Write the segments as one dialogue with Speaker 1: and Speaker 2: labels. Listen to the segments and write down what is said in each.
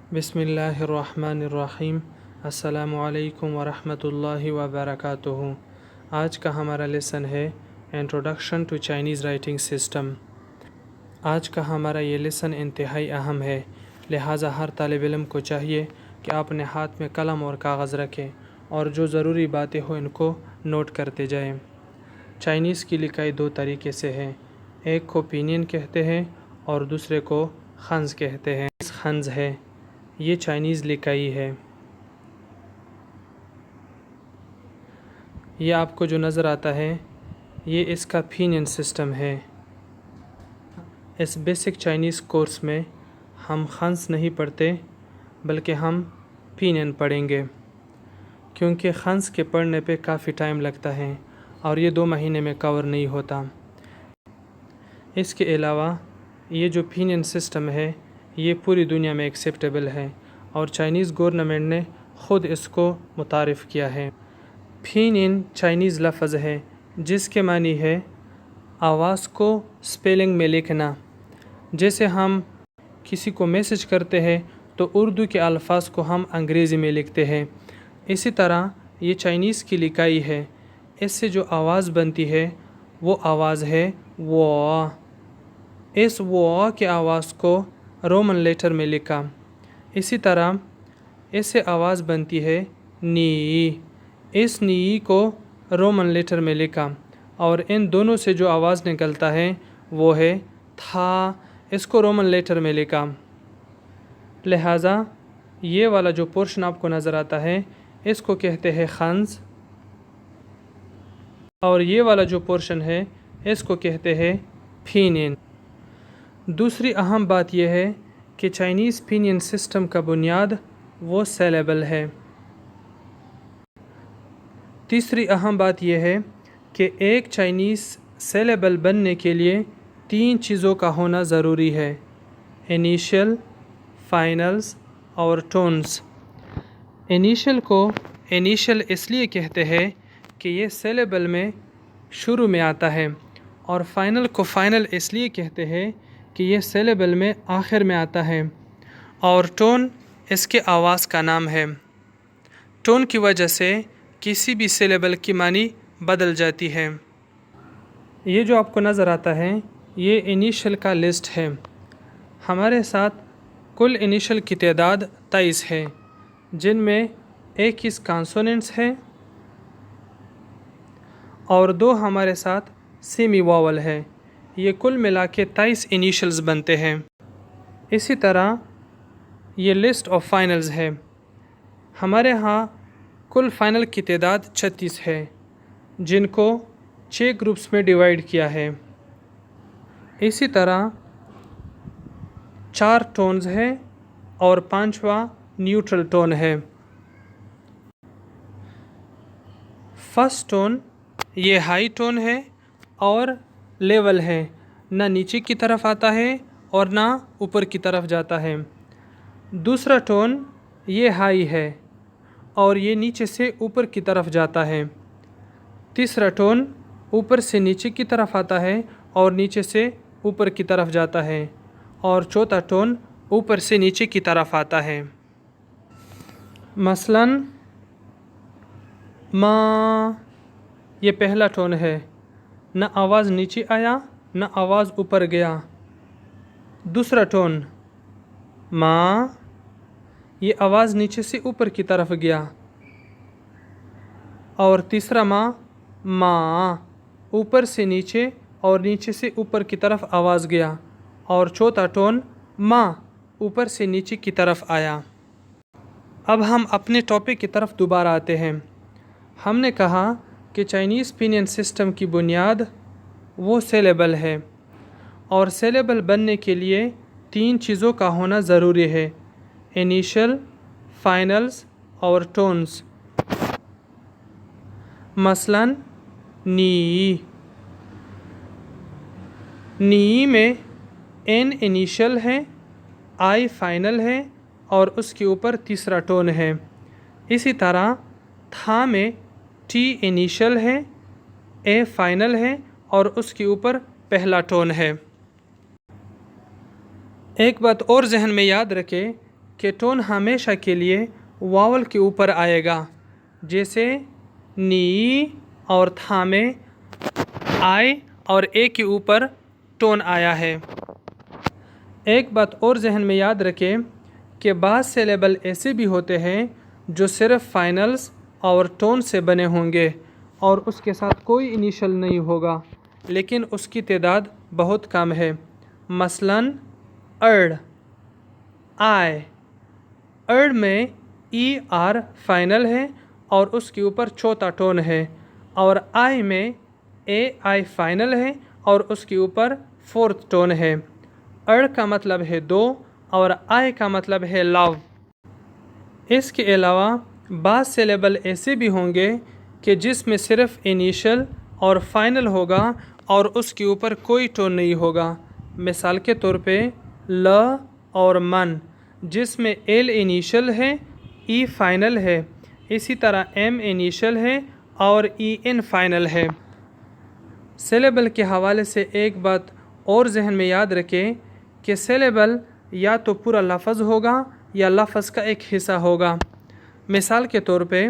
Speaker 1: بسم اللہ الرحمن الرحیم۔ السلام علیکم ورحمۃ اللہ وبرکاتہ۔ آج کا ہمارا لیسن ہے introduction to Chinese writing system. آج کا ہمارا یہ لیسن انتہائی اہم ہے، لہٰذا ہر طالب علم کو چاہیے کہ اپنے ہاتھ میں قلم اور کاغذ رکھیں اور جو ضروری باتیں ہوں ان کو نوٹ کرتے جائیں۔ چائنیز کی لکھائی دو طریقے سے ہے، ایک کو پینین کہتے ہیں اور دوسرے کو خنز کہتے ہیں۔ خنز ہے، یہ چائنیز لکھائی ہے۔ یہ آپ کو جو نظر آتا ہے یہ اس کا پینین سسٹم ہے۔ اس بیسک چائنیز کورس میں ہم خنز نہیں پڑھتے بلکہ ہم پینین پڑھیں گے، کیونکہ خنز کے پڑھنے پہ کافی ٹائم لگتا ہے اور یہ 2 مہینے میں کور نہیں ہوتا۔ اس کے علاوہ یہ جو پینین سسٹم ہے یہ پوری دنیا میں ایکسیپٹیبل ہے اور چائنیز گورنمنٹ نے خود اس کو متعارف کیا ہے۔ پینین چائنیز لفظ ہے جس کے معنی ہے آواز کو سپیلنگ میں لکھنا۔ جیسے ہم کسی کو میسج کرتے ہیں تو اردو کے الفاظ کو ہم انگریزی میں لکھتے ہیں، اسی طرح یہ چائنیز کی لکھائی ہے۔ اس سے جو آواز بنتی ہے وہ آواز ہے وا۔ اس وا کے آواز کو رومن لیٹر میں لکھا۔ اسی طرح اس سے آواز بنتی ہے نی۔ اس نی کو رومن لیٹر میں لکھا اور ان دونوں سے جو آواز نکلتا ہے وہ ہے تھا، اس کو رومن لیٹر میں لکھا۔ لہٰذا یہ والا جو پورشن آپ کو نظر آتا ہے اس کو کہتے ہیں خنز، اور یہ والا جو پورشن ہے اس کو کہتے ہیں پینین۔ دوسری اہم بات یہ ہے کہ چائنیز پینین سسٹم کا بنیاد وہ سیلیبل ہے۔ تیسری اہم بات یہ ہے کہ ایک چائنیز سیلیبل بننے کے لیے 3 چیزوں کا ہونا ضروری ہے، انیشل، فائنلز اور ٹونز۔ انیشل کو انیشل اس لیے کہتے ہیں کہ یہ سیلیبل میں شروع میں آتا ہے، اور فائنل کو فائنل اس لیے کہتے ہیں کہ یہ سیلیبل میں آخر میں آتا ہے، اور ٹون اس کے آواز کا نام ہے۔ ٹون کی وجہ سے کسی بھی سیلیبل کی معنی بدل جاتی ہے۔ یہ جو آپ کو نظر آتا ہے یہ انیشل کا لسٹ ہے۔ ہمارے ساتھ کل انیشل کی تعداد 23 ہے، جن میں 21 کانسوننٹس ہیں اور 2 ہمارے ساتھ سیمی واول ہے۔ یہ کل ملا کے 23 انیشلز بنتے ہیں۔ اسی طرح یہ لسٹ آف فائنلز ہے۔ ہمارے ہاں کل فائنل کی تعداد 36 ہے، جن کو 6 گروپس میں ڈیوائیڈ کیا ہے۔ اسی طرح 4 ٹونز ہیں اور 5واں نیوٹرل ٹون ہے۔ فرسٹ ٹون یہ ہائی ٹون ہے اور لیول ہے، نہ نیچے کی طرف آتا ہے اور نہ اوپر کی طرف جاتا ہے۔ دوسرا ٹون یہ ہائی ہے اور یہ نیچے سے اوپر کی طرف جاتا ہے۔ تیسرا ٹون اوپر سے نیچے کی طرف آتا ہے اور نیچے سے اوپر کی طرف جاتا ہے، اور چوتھا ٹون اوپر سے نیچے کی طرف آتا ہے۔ مثلاً ما، یہ پہلا ٹون ہے، نہ آواز نیچے آیا نہ آواز اوپر گیا۔ دوسرا ٹون ما، یہ آواز نیچے سے اوپر کی طرف گیا، اور تیسرا ما اوپر سے نیچے اور نیچے سے اوپر کی طرف آواز گیا، اور چوتھا ٹون ما اوپر سے نیچے کی طرف آیا۔ اب ہم اپنے ٹاپک کی طرف دوبارہ آتے ہیں۔ ہم نے کہا کہ چائنیز پینین سسٹم کی بنیاد وہ سیلیبل ہے، اور سیلیبل بننے کے لیے 3 چیزوں کا ہونا ضروری ہے، انیشل، فائنلز اور ٹونز۔ مثلاً نی میں این انیشل ہے، آئی فائنل ہے اور اس کے اوپر تیسرا ٹون ہے۔ اسی طرح تھا میں ٹی انیشل ہے، اے فائنل ہے اور اس کے اوپر پہلا ٹون ہے۔ ایک بات اور ذہن میں یاد رکھے کہ ٹون ہمیشہ کے لیے واول کے اوپر آئے گا، جیسے نی اور تھا میں آئی اور اے کے اوپر ٹون آیا ہے۔ ایک بات اور ذہن میں یاد رکھیں کہ بعض سیلیبل ایسے بھی ہوتے ہیں جو صرف فائنلز اور ٹون سے بنے ہوں گے اور اس کے ساتھ کوئی انیشل نہیں ہوگا، لیکن اس کی تعداد بہت کم ہے۔ مثلاً ارڈ، آئی۔ ارڈ میں ای آر فائنل ہے اور اس کے اوپر چوتھا ٹون ہے، اور آئی میں اے آئی فائنل ہے اور اس کے اوپر فورتھ ٹون ہے۔ ارڈ کا مطلب ہے دو اور آئی کا مطلب ہے لو۔ اس کے علاوہ بعض سیلیبل ایسے بھی ہوں گے کہ جس میں صرف انیشل اور فائنل ہوگا اور اس کے اوپر کوئی ٹون نہیں ہوگا۔ مثال کے طور پہ ل اور من، جس میں ایل انیشل ہے، ای فائنل ہے، اسی طرح ایم انیشل ہے اور ای ان فائنل ہے۔ سیلیبل کے حوالے سے ایک بات اور ذہن میں یاد رکھیں کہ سیلیبل یا تو پورا لفظ ہوگا یا لفظ کا ایک حصہ ہوگا۔ مثال کے طور پہ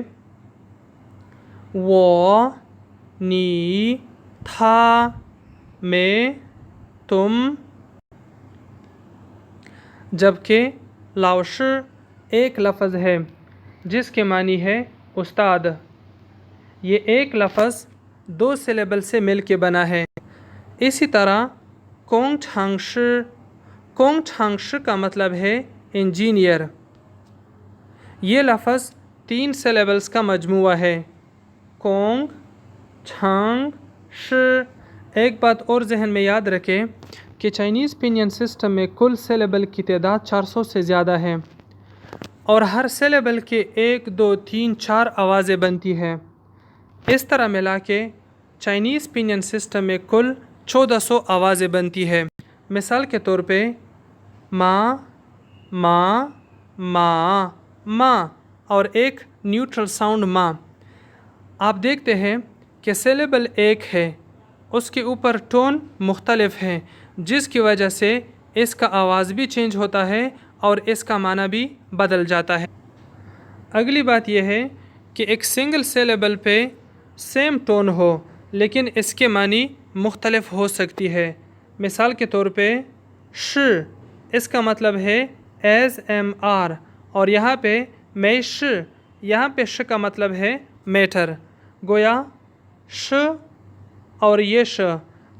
Speaker 1: وہ، نی، تھا، میں، تم، جبکہ لاؤش ایک لفظ ہے جس کے معنی ہے استاد۔ یہ ایک لفظ دو سیلیبل سے مل کے بنا ہے۔ اسی طرح کونگ چھانگش، کونگ چھانگش کا مطلب ہے انجینئر۔ یہ لفظ تین سیلیبلز کا مجموعہ ہے، کونگ، چھانگ، ش۔ ایک بات اور ذہن میں یاد رکھیں کہ چائنیز پنین سسٹم میں کل سیلیبل کی تعداد 400 سے زیادہ ہے اور ہر سیلیبل کے 1، 2، 3، 4 آوازیں بنتی ہیں۔ اس طرح ملا کے چائنیز پنین سسٹم میں کل 1400 آوازیں بنتی ہے۔ مثال کے طور پہ ماں، ماں، ماں، ماں اور ایک نیوٹرل ساؤنڈ ماں۔ آپ دیکھتے ہیں کہ سیلیبل ایک ہے، اس کے اوپر ٹون مختلف ہیں، جس کی وجہ سے اس کا آواز بھی چینج ہوتا ہے اور اس کا معنی بھی بدل جاتا ہے۔ اگلی بات یہ ہے کہ ایک سنگل سیلیبل پہ سیم ٹون ہو لیکن اس کے معنی مختلف ہو سکتی ہے۔ مثال کے طور پہ ش، اس کا مطلب ہے ایز ایم آر، اور یہاں پہ میں ش، یہاں پہ ش کا مطلب ہے میٹر۔ گویا ش اور یہ ش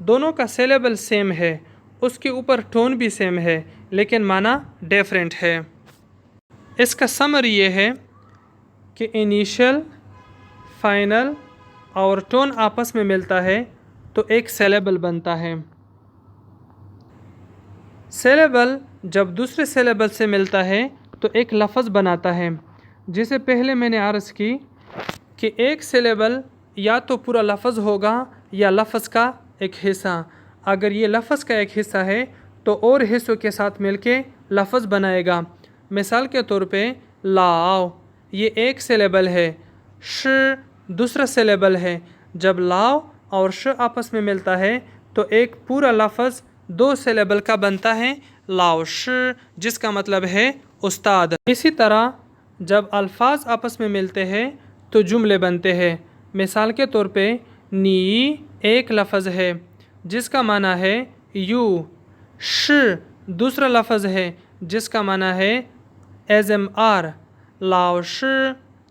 Speaker 1: دونوں کا سیلیبل سیم ہے، اس کے اوپر ٹون بھی سیم ہے لیکن معنی ڈیفرنٹ ہے۔ اس کا سمری یہ ہے کہ انیشل، فائنل اور ٹون آپس میں ملتا ہے تو ایک سیلیبل بنتا ہے۔ سیلیبل جب دوسرے سیلیبل سے ملتا ہے تو ایک لفظ بناتا ہے، جسے پہلے میں نے عرض کی کہ ایک سیلیبل یا تو پورا لفظ ہوگا یا لفظ کا ایک حصہ۔ اگر یہ لفظ کا ایک حصہ ہے تو اور حصوں کے ساتھ مل کے لفظ بنائے گا۔ مثال کے طور پہ لاؤ، یہ ایک سیلیبل ہے، ش دوسرا سیلیبل ہے۔ جب لاؤ اور ش آپس میں ملتا ہے تو ایک پورا لفظ دو سیلیبل کا بنتا ہے، لاؤ ش، جس کا مطلب ہے استاد۔ اسی طرح جب الفاظ آپس میں ملتے ہیں تو جملے بنتے ہیں۔ مثال کے طور پہ نی ایک لفظ ہے جس کا معنی ہے یو، ش دوسرا لفظ ہے جس کا معنی ہے ایز ایم آر، لاؤ ش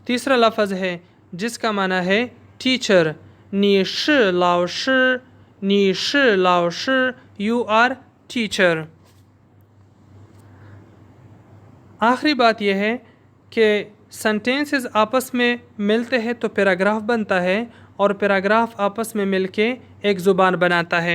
Speaker 1: تیسرا لفظ ہے جس کا معنی ہے ٹیچر، نی ش لاؤ ش، نی ش لاؤ ش، یو آر ٹیچر۔ آخری بات یہ ہے کہ سنٹینسز آپس میں ملتے ہیں تو پیراگراف بنتا ہے اور پیراگراف آپس میں مل کے ایک زبان بناتا ہے۔